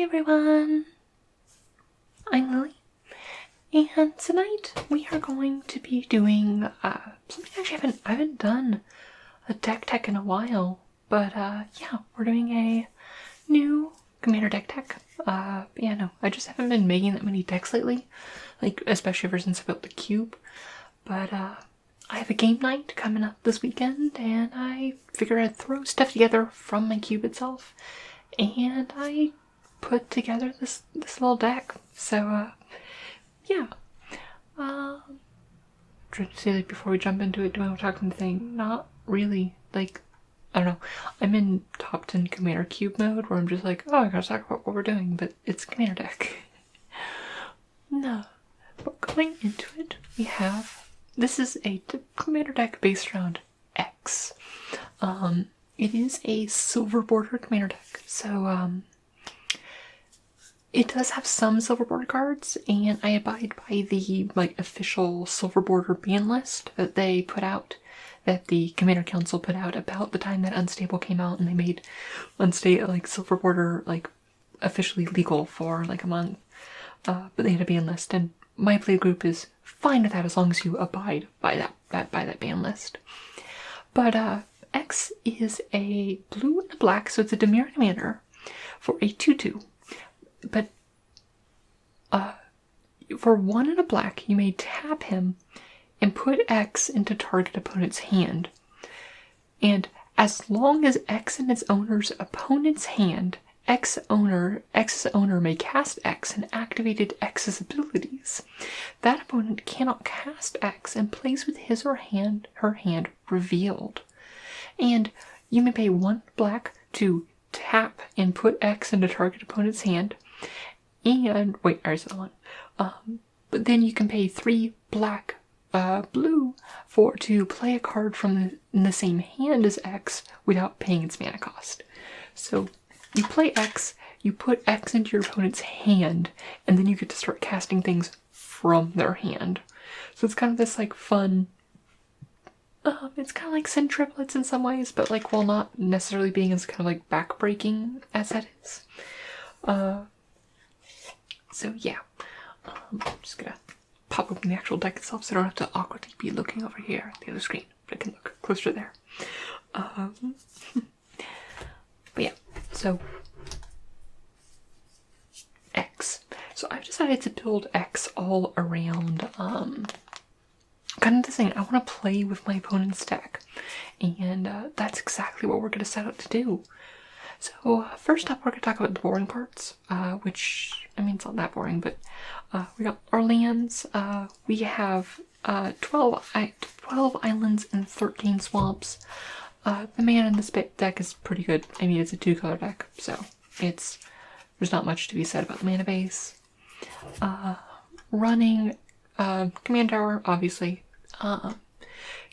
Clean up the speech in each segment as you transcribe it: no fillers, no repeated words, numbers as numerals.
everyone, I'm Lily, and tonight we are going to be doing something actually I haven't done a deck tech in a while, but yeah, we're doing a new Commander deck tech. Yeah, no, I just haven't been making that many decks lately, like especially ever since I built the cube, but I have a game night coming up this weekend, and I figured I'd throw stuff together from my cube itself, and I put together this little deck. So yeah. Trying to say, like, before we jump into it, do I want to talk anything? Not really. Like, I don't know. I'm in top 10 Commander Cube mode where I'm just like, oh, I gotta talk about what we're doing, but it's Commander deck. No. But going into it, we have, this is a Commander deck based around X. It is a silver border Commander deck, so it does have some silver border cards, and I abide by the official silver border ban list that they put out, that the Commander Council put out about the time that Unstable came out, and they made silver border officially legal for a month. But they had a ban list, and my play group is fine with that as long as you abide by that ban list. But X is a blue and a black, so it's a Demure Commander for a 2/2. But for 1 and a black, you may tap him and put X into target opponent's hand. And as long as X in its owner's opponent's hand, X's owner may cast X and activated X's abilities. That opponent cannot cast X and plays with his or her hand revealed. And you may pay 1 black to tap and put X into target opponent's hand. And wait, I said one. But then you can pay 3 black, blue to play a card from the same hand as X without paying its mana cost. So you play X, you put X into your opponent's hand, and then you get to start casting things from their hand. So it's kind of this fun. It's kind of like Send Triplets in some ways, but while not necessarily being as kind of backbreaking as that is. So yeah, I'm just gonna pop open the actual deck itself so I don't have to awkwardly be looking over here at the other screen, but I can look closer there. But yeah, so X. So I've decided to build X all around, kind of the thing. I want to play with my opponent's deck, and that's exactly what we're going to set out to do. So first up, we're going to talk about the boring parts, which, I mean, it's not that boring, but we got our lands. We have 12 islands and 13 swamps. The mana in this deck is pretty good. I mean, it's a 2-color deck, so there's not much to be said about the mana base. Running Command Tower, obviously.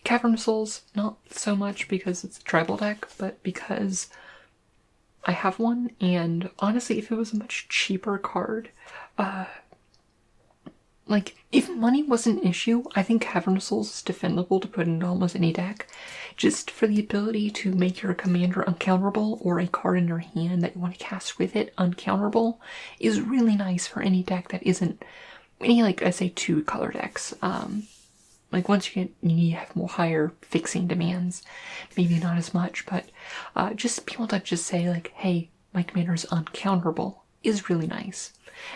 Cavern of Souls, not so much because it's a tribal deck, but because I have one, and honestly, if it was a much cheaper card, if money wasn't an issue, I think Cavern of Souls is defendable to put into almost any deck, just for the ability to make your commander uncounterable, or a card in your hand that you want to cast with it uncounterable, is really nice for any deck that isn't any, I say, 2-color decks. Once you have more higher fixing demands, maybe not as much, but just being able to just say, hey, my commander is uncounterable is really nice.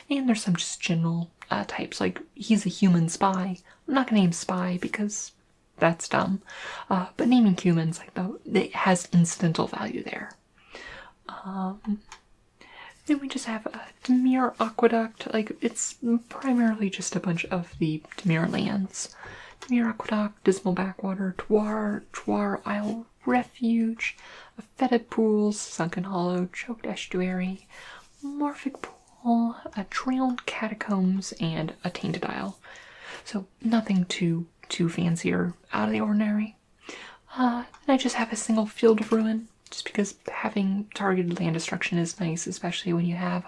And there's some just general types, he's a human spy. I'm not going to name spy because that's dumb, but naming humans, it has incidental value there. Then we just have a Demure Aqueduct. It's primarily just a bunch of the Demure lands. Demure Aqueduct, Dismal Backwater, Twar Isle Refuge, a Fetid Pools, Sunken Hollow, Choked Estuary, Morphic Pool, a Drowned Catacombs, and a Tainted Isle. So nothing too fancy or out of the ordinary. Then I just have a single Field of Ruin, just because having targeted land destruction is nice, especially when you have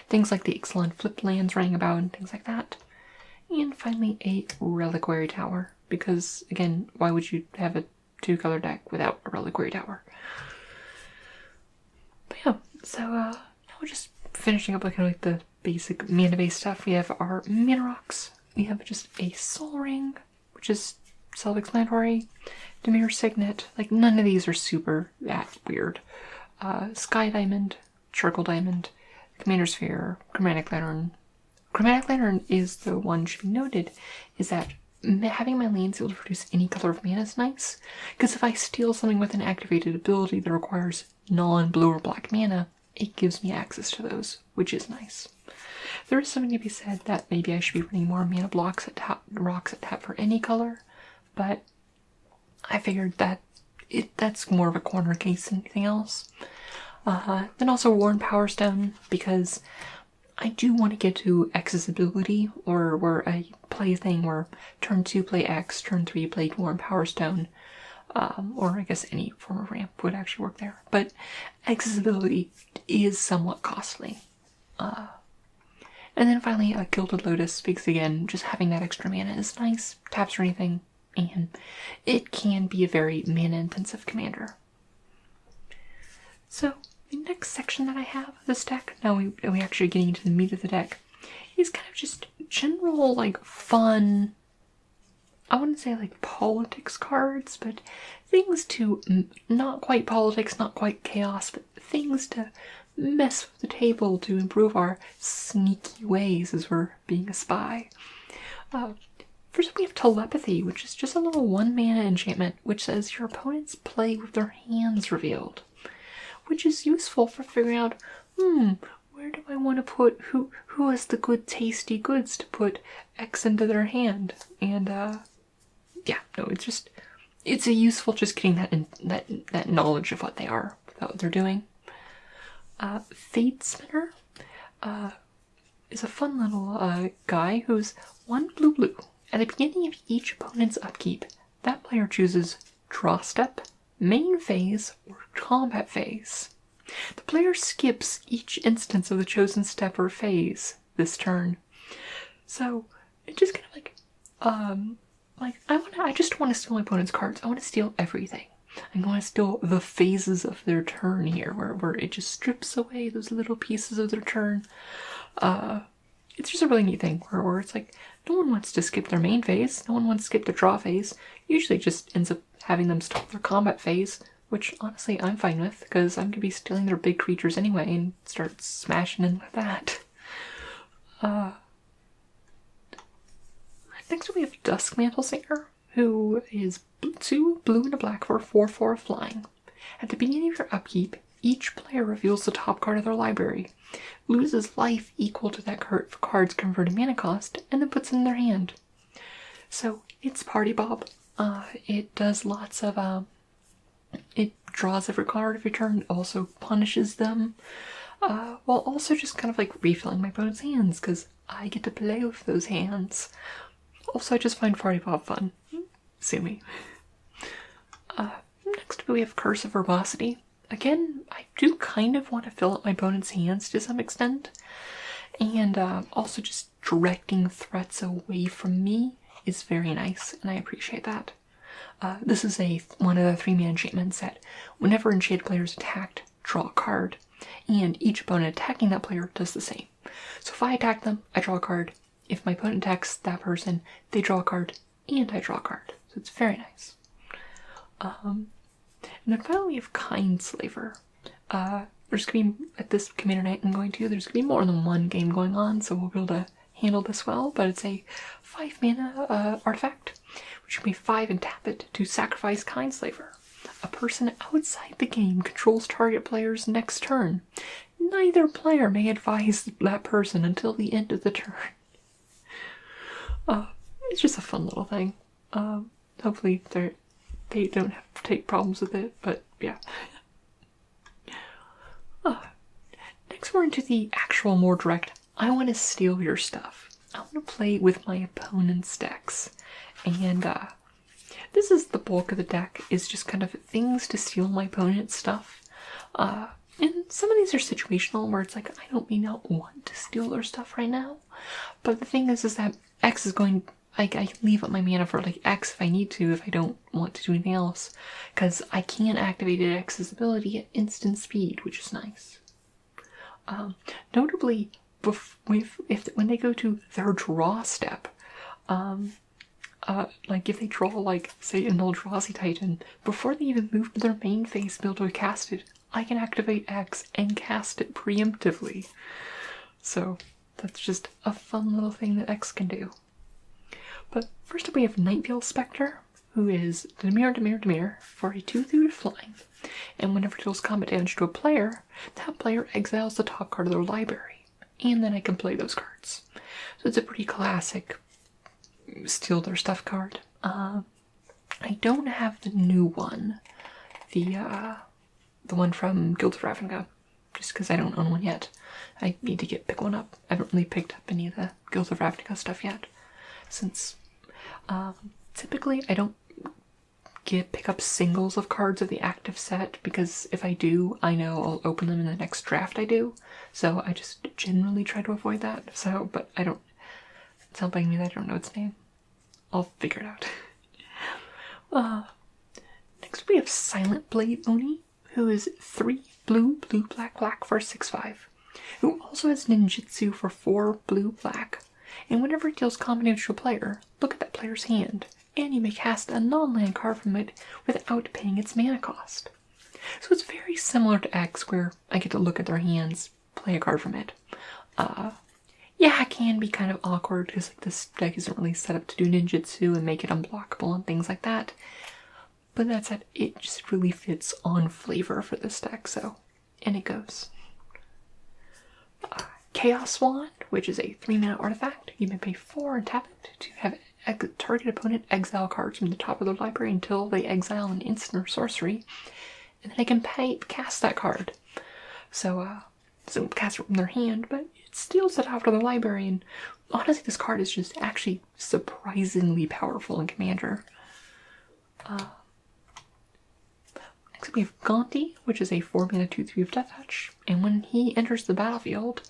things like the Ixalan flipped lands running about and things like that. And finally, a Reliquary Tower, because, again, why would you have a 2-color deck without a Reliquary Tower? But yeah, so now we'll just finishing up kind of like the basic mana-based stuff, we have our mana rocks. We have just a Soul Ring, which is self-explanatory. Demir Signet, like none of these are super that weird. Sky Diamond, Charcoal Diamond, Commander Sphere, Chromatic Lantern. Chromatic Lantern is the one should be noted, is that having my lands able to produce any color of mana is nice, because if I steal something with an activated ability that requires non-blue or black mana, it gives me access to those, which is nice. There is something to be said that maybe I should be running more mana blocks at tap, rocks at tap for any color, but I figured that that's more of a corner case than anything else. Then also Worn Power Stone, because I do want to get to accessibility, or where I play a thing where turn 2 play X, turn 3 play Worn Power Stone, or I guess any form of ramp would actually work there. But accessibility is somewhat costly. And then finally, Gilded Lotus, because again, just having that extra mana is nice, taps or anything, and it can be a very mana-intensive commander. So, the next section that I have of this deck, now we actually getting into the meat of the deck, is kind of just general, like, fun, I wouldn't say like politics cards, but things to, not quite politics, not quite chaos, but things to mess with the table to improve our sneaky ways as we're being a spy. First up we have Telepathy, which is just a little 1-mana enchantment, which says your opponents play with their hands revealed, which is useful for figuring out, where do I want to put, who has the good tasty goods to put X into their hand, and yeah, no, it's a useful just getting that knowledge of what they are, what they're doing. Fate Spinner is a fun little guy who's 1 blue. At the beginning of each opponent's upkeep, that player chooses Draw Step, Main Phase, or Combat Phase. The player skips each instance of the chosen step or phase this turn. So it just kind of I just want to steal my opponent's cards. I want to steal everything. I'm going to steal the phases of their turn here, where it just strips away those little pieces of their turn. It's just a really neat thing where it's like, no one wants to skip their main phase, no one wants to skip their draw phase. Usually it just ends up having them stop their combat phase, which honestly I'm fine with, because I'm going to be stealing their big creatures anyway and start smashing in with that. Next we have Duskmantle Singer, who is 2 blue and a black for 4/4 flying. At the beginning of your upkeep, each player reveals the top card of their library, loses life equal to that card's converted mana cost, and then puts it in their hand. So it's Party Bob. It does lots of it draws every card of your turn, also punishes them, while also just kind of like refilling my opponent's hands, because I get to play with those hands. Also, I just find Party Bob fun. Sue me. Next we have Cursive Verbosity. Again, I do kind of want to fill up my opponent's hands to some extent, and also just directing threats away from me is very nice, and I appreciate that. This is one of the 3-mana enchantments that whenever enchanted player is attacked, draw a card, and each opponent attacking that player does the same. So if I attack them, I draw a card. If my opponent attacks that person, they draw a card, and I draw a card. So it's very nice. And then finally we have Kindslaver. There's going to be, at this commander night there's going to be more than one game going on, so we'll be able to handle this well, but it's a 5-mana artifact, which can be 5 and tap it to sacrifice Kindslaver. A person outside the game controls target player's next turn. Neither player may advise that person until the end of the turn. It's just a fun little thing. Hopefully they don't have to take problems with it, but yeah. Next we're into the actual more direct, I want to steal your stuff. I want to play with my opponent's decks. And this is the bulk of the deck, is just kind of things to steal my opponent's stuff. And some of these are situational, where it's like, I may not want to steal their stuff right now. But the thing is that X is going, I can leave up my mana for like X if I need to, if I don't want to do anything else. Because I can activate X's ability at instant speed, which is nice. Notably, when they go to their draw step, like if they draw, like, say, an Eldrazi Titan, before they even move to their main phase to be able to cast it, I can activate X and cast it preemptively. So that's just a fun little thing that X can do. But first up we have Nightveil Spectre, who is Dimir for a 2/3 flying. And whenever it deals combat damage to a player, that player exiles the top card of their library. And then I can play those cards. So it's a pretty classic steal their stuff card. I don't have the new one. The one from Guild of Ravnica. Just because I don't own one yet. I need to pick one up. I haven't really picked up any of the Guild of Ravnica stuff yet. Since typically I don't pick up singles of cards of the active set, because if I do, I know I'll open them in the next draft I do. So I just generally try to avoid that. So, but I don't, it's not bugging me that I don't know its name. I'll figure it out. Next we have Silent Blade Oni, who is 3 blue, black for 6/5. Who also has ninjutsu for 4 blue, black. And whenever it deals combat damage to a player, look at that player's hand, and you may cast a non-land card from it without paying its mana cost. So it's very similar to X, where I get to look at their hands, play a card from it. Yeah, it can be kind of awkward, because like, this deck isn't really set up to do ninjutsu and make it unblockable and things like that. But that said, it just really fits on flavor for this deck, so, and it goes. Chaos Wand, which is a 3-mana artifact. You may pay 4 and tap it to have target opponent exile cards from the top of their library until they exile an instant or sorcery, and then they can cast that card. So, doesn't cast it from their hand, but it steals it out of their library, and honestly this card is just actually surprisingly powerful in Commander. Next we have Gonti, which is a 4-mana 2/3 of Death Touch, and when he enters the battlefield,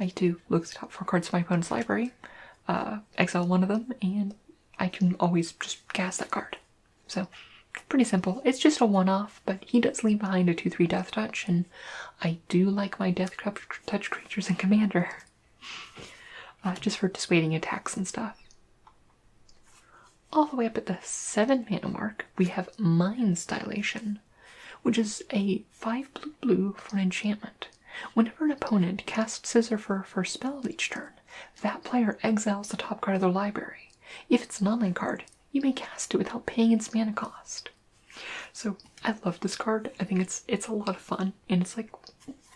I do look at the top 4 cards of my opponent's library, exile one of them, and I can always just cast that card. So, pretty simple. It's just a one-off, but he does leave behind a 2/3 Death Touch, and I do like my Death Touch creatures in Commander. Just for dissuading attacks and stuff. All the way up at the 7-mana mark, we have Mind's Dilation, which is a 5 blue for an enchantment. Whenever an opponent casts Scissor for a first spell each turn, that player exiles the top card of their library. If it's a non-land card, you may cast it without paying its mana cost. So I love this card. I think it's a lot of fun, and it's like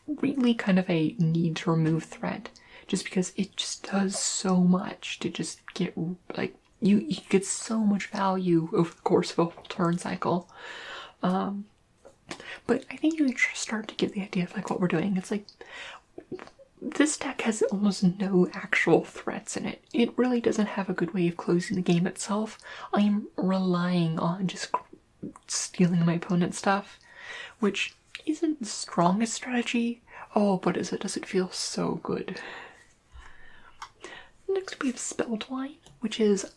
really kind of a need to remove threat, just because it just does so much to just get like you get so much value over the course of a whole turn cycle. But I think you start to get the idea of like what we're doing. It's like this deck has almost no actual threats in it. It really doesn't have a good way of closing the game itself. I am relying on just stealing my opponent's stuff, which isn't the strongest strategy. Oh, but does it feel so good. Next we have Spelltwine, which is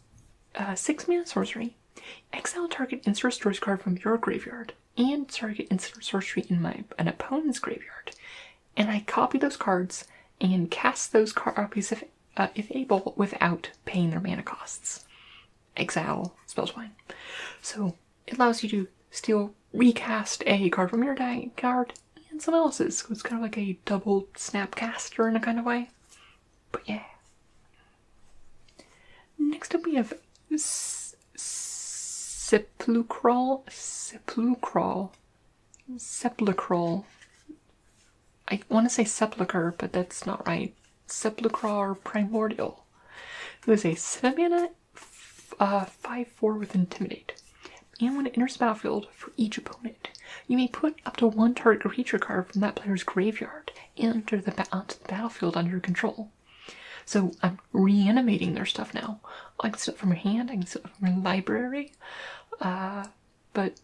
6-mana sorcery. Exile target instant or sorcery card from your graveyard and target instant or sorcery in an opponent's graveyard. And I copy those cards and cast those copies if able without paying their mana costs. Exile Spelltwine. So it allows you to recast a card from your deck card and someone else's. So it's kind of like a double snapcaster in a kind of way. But yeah. Next up we have Sepulchral. I want to say Sepulcher, but that's not right. Sepulchral Primordial, who is a 7-mana 5/4 with Intimidate. And when it enters the battlefield for each opponent, you may put up to 1 target creature card from that player's graveyard onto the battlefield under your control. So I'm reanimating their stuff now. I can steal it from your hand, I can steal it from your library. But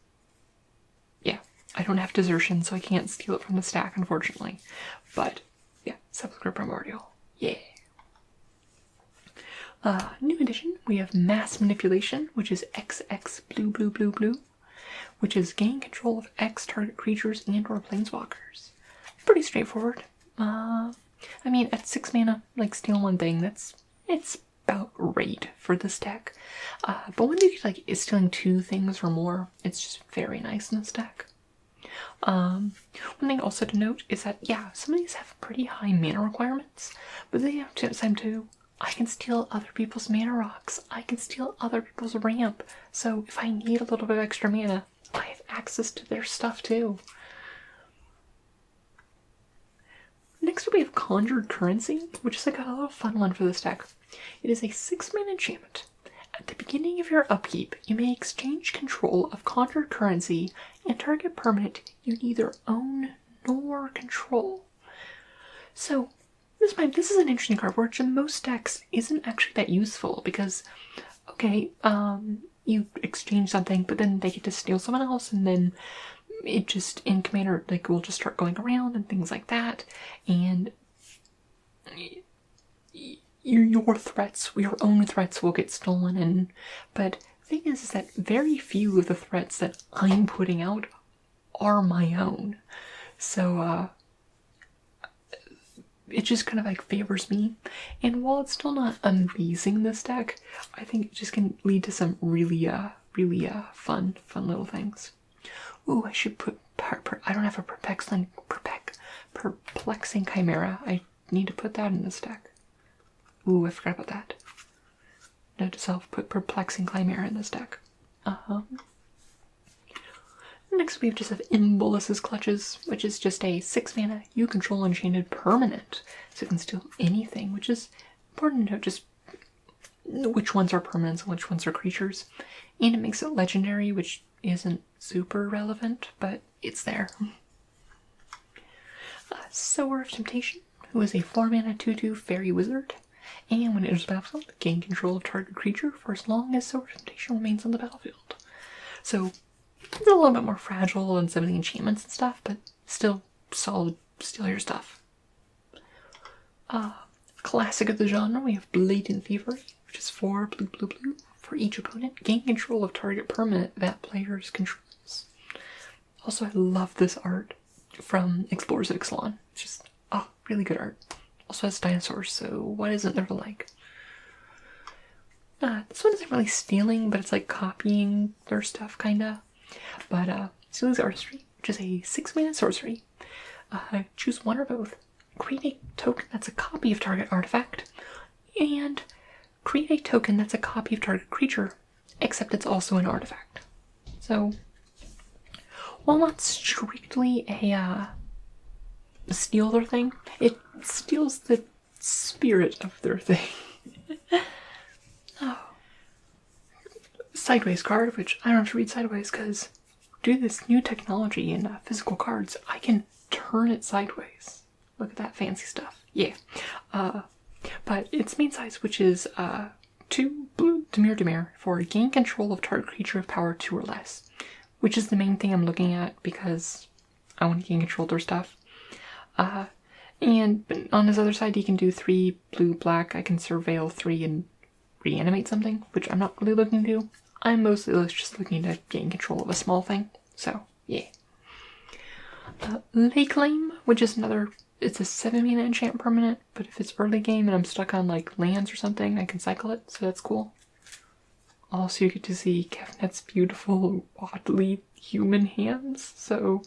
yeah, I don't have Desertion, so I can't steal it from the stack, unfortunately. But yeah, Sepulchral Primordial. Yeah. New edition, we have Mass Manipulation, which is XX blue, which is gain control of X target creatures and or planeswalkers. Pretty straightforward. I mean, at 6 mana, like, steal one thing, it's about right for this deck. But when you like is stealing 2 things or more, it's just very nice in this deck. One thing also to note is that, yeah, some of these have pretty high mana requirements, but they have to time too. I can steal other people's mana rocks. I can steal other people's ramp. So if I need a little bit of extra mana, I have access to their stuff too. Next up we have Conjured Currency, which is like a little fun one for this deck. It is a 6-mana enchantment. At the beginning of your upkeep, you may exchange control of Conjured Currency and target permanent you neither own nor control. So, this is an interesting card, which in most decks isn't actually that useful, because, okay, you exchange something, but then they get to steal someone else, and then it just, in Commander, like, will just start going around and things like that, and your threats, your own threats will get stolen, but the thing is that very few of the threats that I'm putting out are my own, so, it just kind of like favors me, and while it's still not amazing in this deck, I think it just can lead to some really fun little things. Ooh, I should put I don't have a perplexing chimera. I need to put that in this deck. Ooh, I forgot about that. Note to self, put perplexing chimera in this deck. Next we have just have Imbolus's Clutches, which is just a 6-mana, you control enchanted permanent. So you can steal anything, which is important to note just which ones are permanents and which ones are creatures. And it makes it legendary, which isn't super relevant, but it's there. Sower of Temptation, who is a 4-mana 2/2 fairy wizard. And when it enters the battlefield, gain control of target creature for as long as Sower of Temptation remains on the battlefield. So it's a little bit more fragile than some of the enchantments and stuff, but still solid, steal your stuff. Classic of the genre, we have Blatant Thievery, which is 4 blue. For each opponent, gain control of target permanent that players controls. Also, I love this art from Explorers of Ixalan. It's just, really good art. Also has dinosaurs, so what isn't there to like? This one isn't really stealing, but it's like copying their stuff, kinda. But, Stealing's Artistry, which is a 6-mana sorcery. Choose one or both. Create a token that's a copy of target artifact, and create a token that's a copy of target creature, except it's also an artifact. So, while not strictly a steal their thing, it steals the spirit of their thing. Sideways card, which I don't have to read sideways because due to this new technology in physical cards, I can turn it sideways. Look at that fancy stuff. Yeah. But its main size, which is 2 blue Dimir for gain control of target creature of power 2 or less, which is the main thing I'm looking at because I want to gain control of their stuff. And on his other side, he can do 3 blue black. I can surveil 3 and reanimate something, which I'm not really looking to. I'm mostly just looking to gain control of a small thing. So yeah. Lake Lame, which is another. It's a 7-mana enchant permanent, but if it's early game and I'm stuck on like lands or something, I can cycle it, so that's cool. Also, you get to see Kevnet's beautiful, oddly human hands, so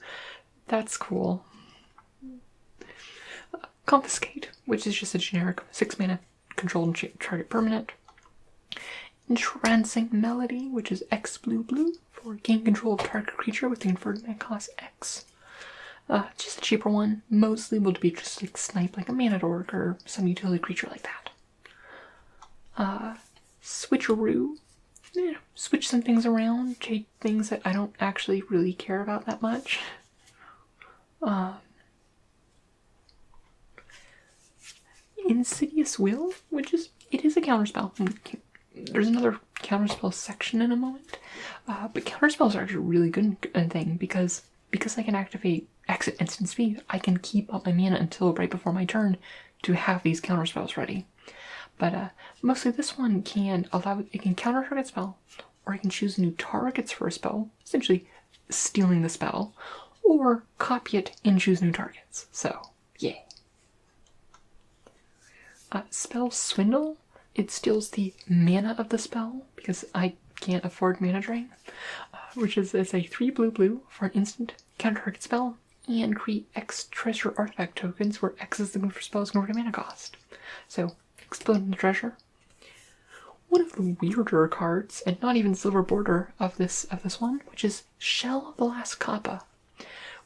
that's cool. Confiscate, which is just a generic 6-mana controlled target permanent. Entrancing Melody, which is X blue for gain control of target creature with the converted mana cost X. Just a cheaper one, mostly able to be just like snipe like a mana dork or some utility creature like that. Switcheroo, switch some things around, take things that I don't actually really care about that much. Insidious Will, which is, it is a counterspell. There's another counterspell section in a moment, but counterspells are actually a really good thing because I can activate exit instant speed, I can keep up my mana until right before my turn to have these counterspells ready. But mostly this one can it can counter target spell, or I can choose new targets for a spell, essentially stealing the spell, or copy it and choose new targets. So, yeah. Spell Swindle. It steals the mana of the spell, because I can't afford mana drain, which is it's a 3 blue for an instant counter target spell, and create X treasure artifact tokens, where X is the move for spells and mana cost. So, explode the treasure. One of the weirder cards, and not even silver border of this one, which is Shell of the Last Kappa,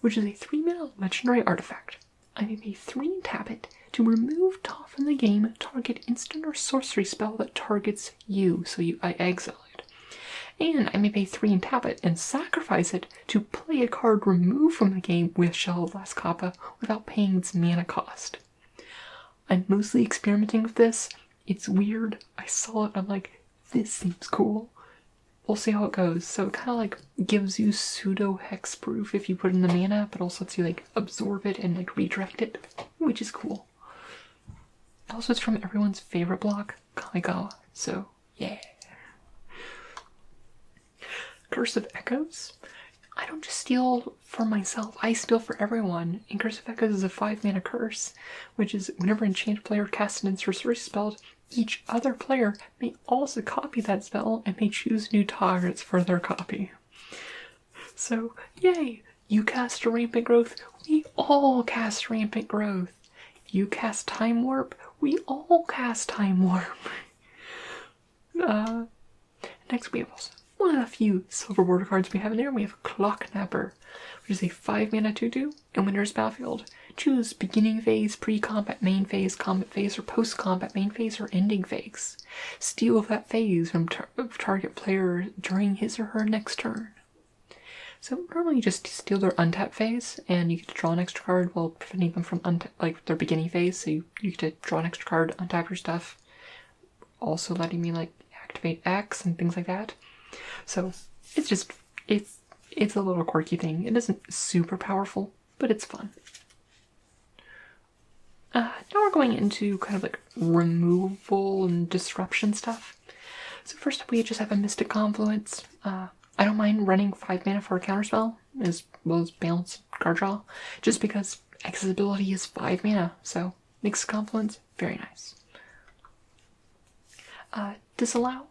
which is a 3-mana legendary artifact. I may pay 3 and tap it to remove from the game target instant or sorcery spell that targets you, so I exile it. And I may pay 3 and tap it and sacrifice it to play a card removed from the game with Shell of the Last Kappa without paying its mana cost. I'm mostly experimenting with this. It's weird. I saw it, I'm like, this seems cool. We'll see how it goes. So it kind of like gives you pseudo hexproof if you put in the mana, but also lets you like absorb it and like redirect it, which is cool. Also, it's from everyone's favorite block, Kamigawa. So yeah. Cursive Echoes. I don't just steal for myself, I steal for everyone. And Cursive Echoes is a 5-mana curse, which is whenever an enchanted player casts an sorcery spell, each other player may also copy that spell and may choose new targets for their copy. So, yay! You cast a Rampant Growth, we all cast Rampant Growth. You cast Time Warp, we all cast Time Warp. Next we have also one of the few silver border cards we have in there. We have Clocknapper, which is a 5-mana 2/2, and when enters battlefield, choose beginning phase, pre-combat main phase, combat phase, or post-combat main phase, or ending phase. Steal that phase from target player during his or her next turn. So normally you just steal their untap phase, and you get to draw an extra card while preventing them from like their beginning phase. So you get to draw an extra card, untap your stuff, also letting me like activate X and things like that. So it's just it's a little quirky thing. It isn't super powerful, but it's fun. Now we're going into kind of like removal and disruption stuff. So first up we just have a Mystic Confluence. I don't mind running 5 mana for a counterspell, as well as balance card draw, just because accessibility is 5 mana, so Mystic Confluence, very nice. Disallow.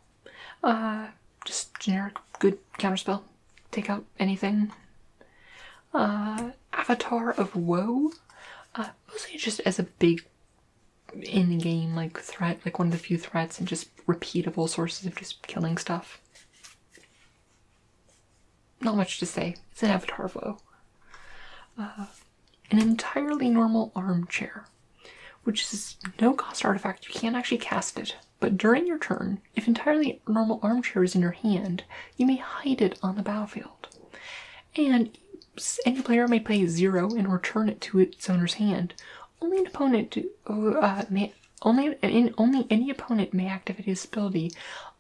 Just generic good counterspell. Take out anything. Avatar of Woe. Mostly just as a big in-game like threat, like one of the few threats and just repeatable sources of just killing stuff. Not much to say. It's an Avatar of Woe. An entirely normal armchair, which is no cost artifact. You can't actually cast it. But during your turn, if entirely normal armchair is in your hand, you may hide it on the battlefield. And any player may pay 0 and return it to its owner's hand. Only any opponent may activate his ability.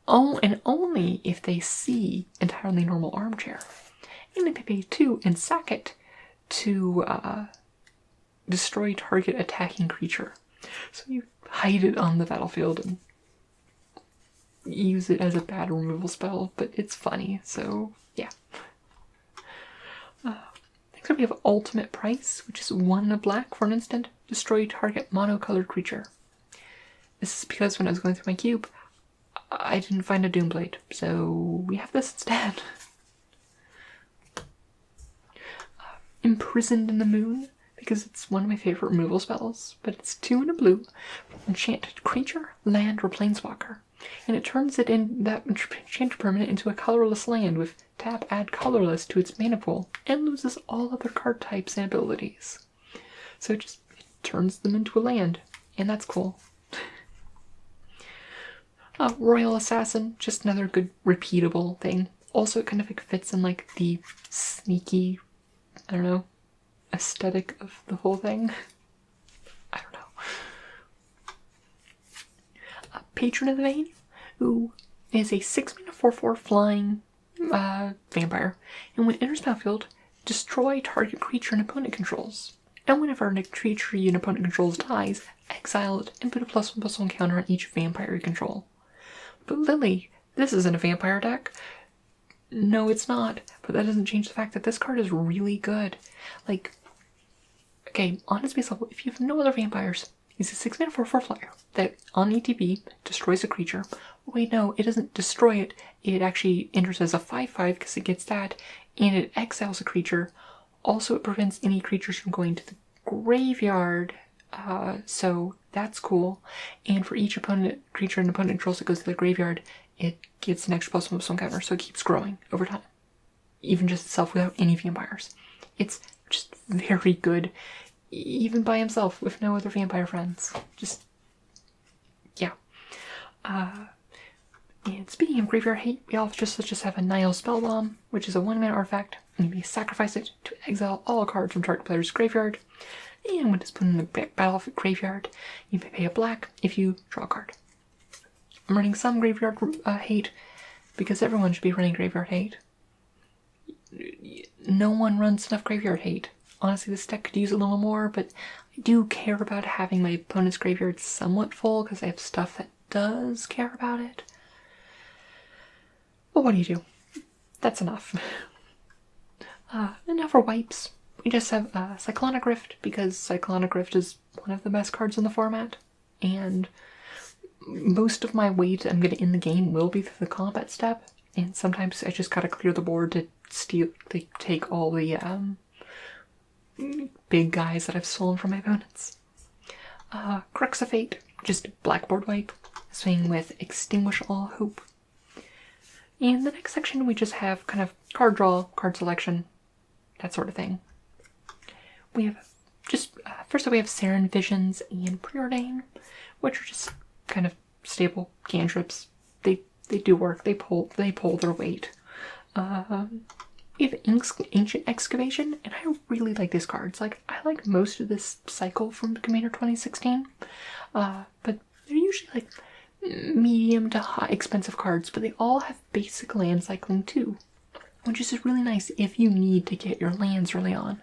And only if they see entirely normal armchair. And they pay 2 and sack it to destroy target attacking creature. So you hide it on the battlefield and use it as a bad removal spell, but it's funny, so yeah. Next up we have Ultimate Price, which is 1 black for an instant, destroy target monocolored creature. This is because when I was going through my cube, I didn't find a Doomblade, so we have this instead. Imprisoned in the Moon, because it's one of my favorite removal spells, but it's 2 and a blue, enchanted creature, land, or planeswalker. And it turns it in that enchanted permanent into a colorless land with tap add colorless to its mana pool and loses all other card types and abilities. So it turns them into a land, and that's cool. Royal Assassin, just another good repeatable thing. Also, it kind of like fits in like the sneaky, I don't know, aesthetic of the whole thing. I don't know. Patron of the Vein, who is a 6-mana 4/4 flying vampire, and when it enters battlefield, destroy target creature an opponent controls. And whenever a creature an opponent controls dies, exile it and put a +1/+1 counter on each vampire you control. But Lily, this isn't a vampire deck. No, it's not. But that doesn't change the fact that this card is really good. Like, okay, on its base level, if you have no other vampires, is a 6 mana 4/4 flyer that on ETB destroys a creature. Wait, no, it doesn't destroy it. It actually enters as a 5/5 because it gets that, and it exiles a creature. Also, it prevents any creatures from going to the graveyard, so that's cool. And for each creature an opponent controls that goes to the graveyard, it gets an extra +1/+1 counter, so it keeps growing over time. Even just itself without any vampires. It's just very good, even by himself with no other vampire friends. Just, yeah. And speaking of graveyard hate, we also just have a Nihil Spellbomb, which is a 1 mana artifact, and you may sacrifice it to exile all cards from target player's graveyard. And when it's put in the battlefield graveyard, you may pay a black if you draw a card. I'm running some graveyard hate because everyone should be running graveyard hate. No one runs enough graveyard hate. Honestly, this deck could use a little more, but I do care about having my opponent's graveyard somewhat full because I have stuff that does care about it. But what do? That's enough. And now for wipes. We just have Cyclonic Rift because Cyclonic Rift is one of the best cards in the format, and most of my way to I'm going to end the game will be through the combat step, and sometimes I just gotta clear the board to take all the big guys that I've stolen from my opponents. Crux of Fate, just blackboard wipe, swing with Extinguish All Hope. In the next section we just have kind of card draw, card selection, that sort of thing. We have just, first we have Saren Visions and Preordain, which are just kind of stable cantrips. They do work, they pull their weight. We have Ancient Excavation, and I really like these cards. Like, I like most of this cycle from Commander 2016, but they're usually like medium to high expensive cards, but they all have basic land cycling too, which is just really nice if you need to get your lands early on.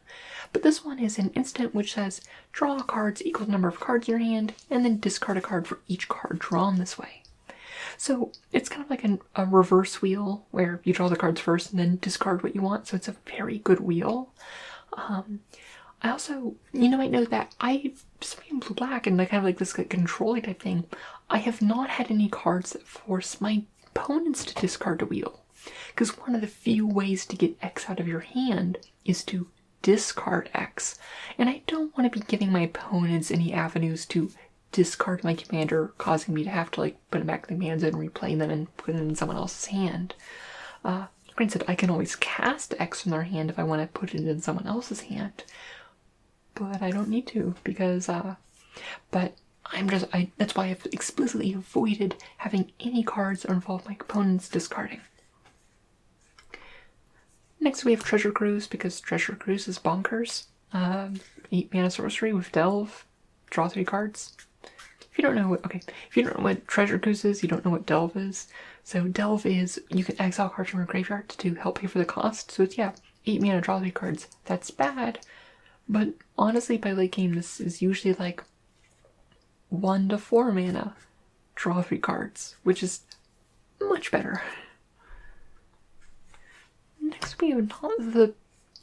But this one is an instant which says draw cards equal to number of cards in your hand, and then discard a card for each card drawn this way. So it's kind of like a reverse wheel where you draw the cards first and then discard what you want, so it's a very good wheel. I also, you might know that I, in blue-black and kind of like this control type thing, I have not had any cards that force my opponents to discard a wheel. Because one of the few ways to get X out of your hand is to discard X. And I don't want to be giving my opponents any avenues to discard my commander, causing me to have to put it back in the hands and replay them and put it in someone else's hand. Granted, I can always cast X from their hand if I want to put it in someone else's hand, but I don't need to because, but that's why I've explicitly avoided having any cards that involve my opponent's discarding. Next we have Treasure Cruise because Treasure Cruise is bonkers. 8 mana sorcery with Delve, draw 3 cards. If you don't know what Treasure Cruise is, you don't know what Delve is. So Delve is, you can exile cards from your graveyard to help pay for the cost. So it's, 8 mana, draw 3 cards. That's bad. But honestly, by late game, this is usually 1 to 4 mana, draw 3 cards, which is much better. Next we have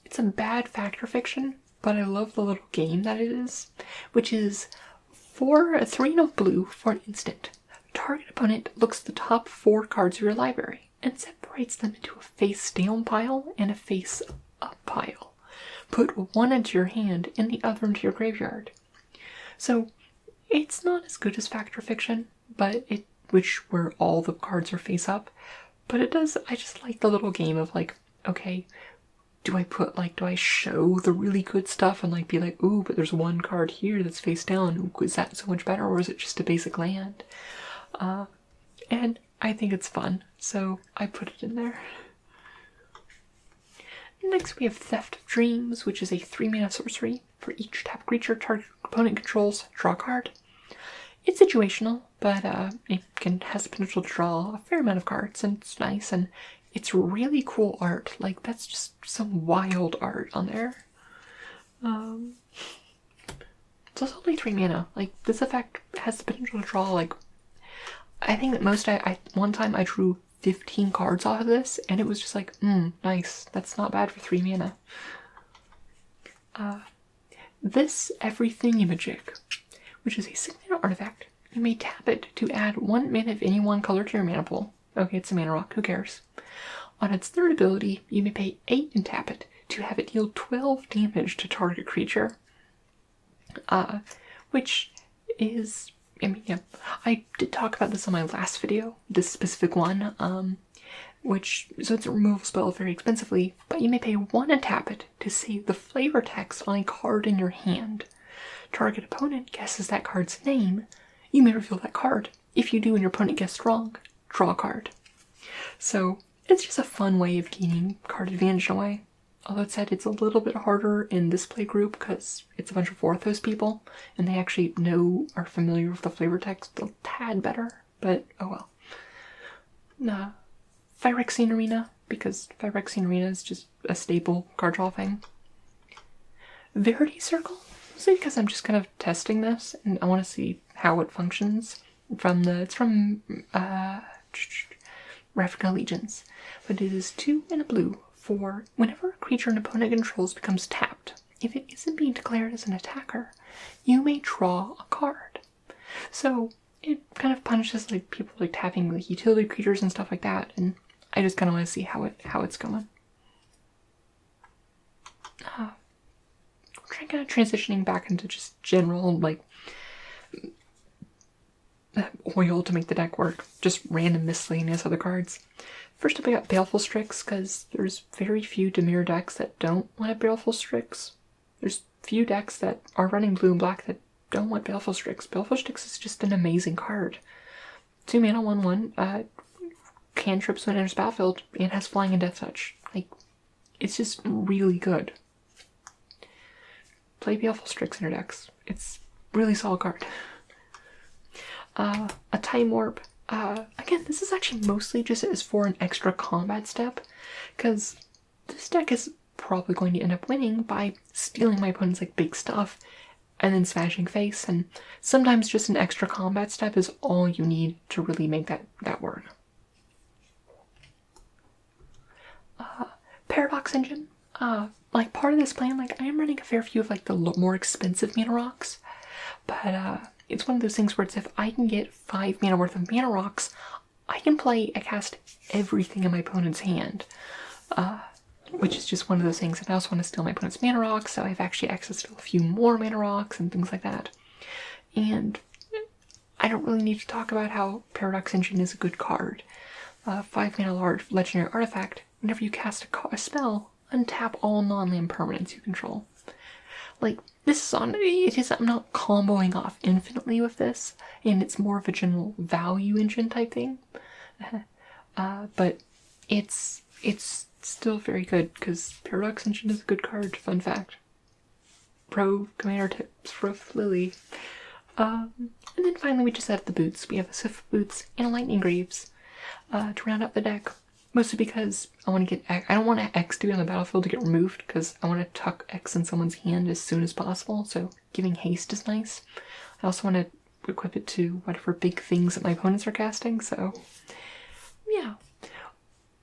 it's a bad fact or fiction, but I love the little game that it is, which is for a 3 and a blue for an instant. Target opponent looks at the top 4 cards of your library and separates them into a face down pile and a face up pile. Put one into your hand and the other into your graveyard. So it's not as good as fact or fiction, but where all the cards are face up, but it does. I just like the little game of okay, do I show the really good stuff and be ooh, but there's one card here that's face down. Ooh, is that so much better, or is it just a basic land? And I think it's fun, so I put it in there. Next we have Theft of Dreams, which is a 3 mana sorcery. For each tap creature target opponent controls, draw a card. It's situational, but it has the potential to draw a fair amount of cards, and it's nice, and it's really cool art. That's just some wild art on there. So it's only 3 mana. This effect has the potential to draw, I think that one time I drew 15 cards off of this, and it was just nice. That's not bad for 3 mana. This Everything Imaging, which is a 6-mana artifact. You may tap it to add 1 mana of any one color to your mana pool. Okay, it's a mana rock, who cares? On its third ability, you may pay 8 and tap it to have it deal 12 damage to target creature. Which is, I mean, yeah, I did talk about this on my last video, this specific one, so it's a removal spell very expensively, but you may pay 1 and tap it to save the flavor text on a card in your hand. Target opponent guesses that card's name. You may reveal that card. If you do and your opponent guessed wrong, draw a card. So it's just a fun way of gaining card advantage in a way. Although it's said it's a little bit harder in this play group because it's a bunch of Orthos people and they actually are familiar with the flavor text a tad better, but oh well. Phyrexian Arena, because Phyrexian Arena is just a staple card draw thing. Verity Circle, mostly because I'm just kind of testing this and I want to see how it functions. It's from Ravnica Allegiance, but it is 2 and a blue for whenever a creature an opponent controls becomes tapped. If it isn't being declared as an attacker, you may draw a card. So it kind of punishes like people like tapping like utility creatures and stuff like that, and I just kind of want to see how it's going. We're kind of transitioning back into just general like oil to make the deck work, just random miscellaneous other cards. First up I got Baleful Strix, because there's very few Dimir decks that don't want Baleful Strix. There's few decks that are running blue and black that don't want Baleful Strix. Baleful Strix is just an amazing card. 2 mana, 1/1, cantrips when it enters battlefield, and has flying and death touch. Like, it's just really good. Play Baleful Strix in your decks. It's really solid card. A Time Warp. Again, this is actually mostly just as for an extra combat step, because this deck is probably going to end up winning by stealing my opponent's like big stuff and then smashing face, and sometimes just an extra combat step is all you need to really make that work. Paradox Engine. Like part of this plan, like I am running a fair few of like the more expensive mana rocks, but it's one of those things where it's if I can get 5 mana worth of mana rocks, I can cast everything in my opponent's hand, which is just one of those things. And I also want to steal my opponent's mana rocks, so I have actually access to a few more mana rocks and things like that. And I don't really need to talk about how Paradox Engine is a good card. 5 mana large legendary artifact. Whenever you cast a spell, untap all non-land permanents you control. Like, this is I'm not comboing off infinitely with this, and it's more of a general value engine type thing. But it's still very good, because Paradox Engine is a good card, fun fact. Pro commander tips for Lily. And then finally we just have the boots. We have a Swift Boots and a Lightning Greaves to round out the deck. Mostly because I want to get I don't want to X to be on the battlefield to get removed, because I want to tuck X in someone's hand as soon as possible, so giving haste is nice. I also want to equip it to whatever big things that my opponents are casting, so yeah.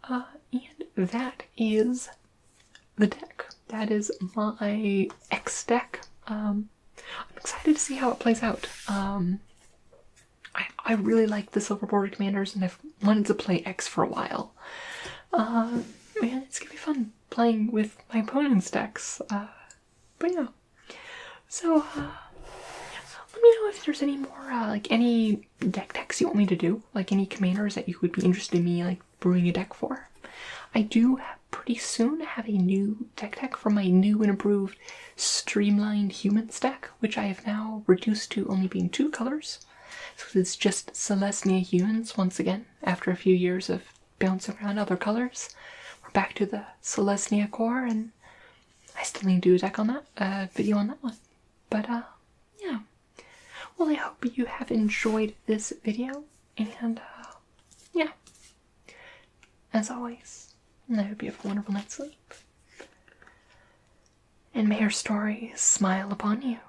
And that is the deck. That is my X deck. I'm excited to see how it plays out. I really like the Silver Border Commanders, and I've wanted to play X for a while. Man, it's gonna be fun playing with my opponent's decks. But yeah. So, let me know if there's any more, like, any deck techs you want me to do. Like, any commanders that you would be interested in me, like, brewing a deck for. I do pretty soon have a new deck tech for my new and improved Streamlined Humans deck, which I have now reduced to only being 2 colors. So it's just Celestia Humans once again, after a few years of bouncing around other colors. We're back to the Celestia core, and I still need to do a deck on that, video on that one. But, yeah. Well, I hope you have enjoyed this video, and, yeah. As always, I hope you have a wonderful night's sleep. And may your stories smile upon you.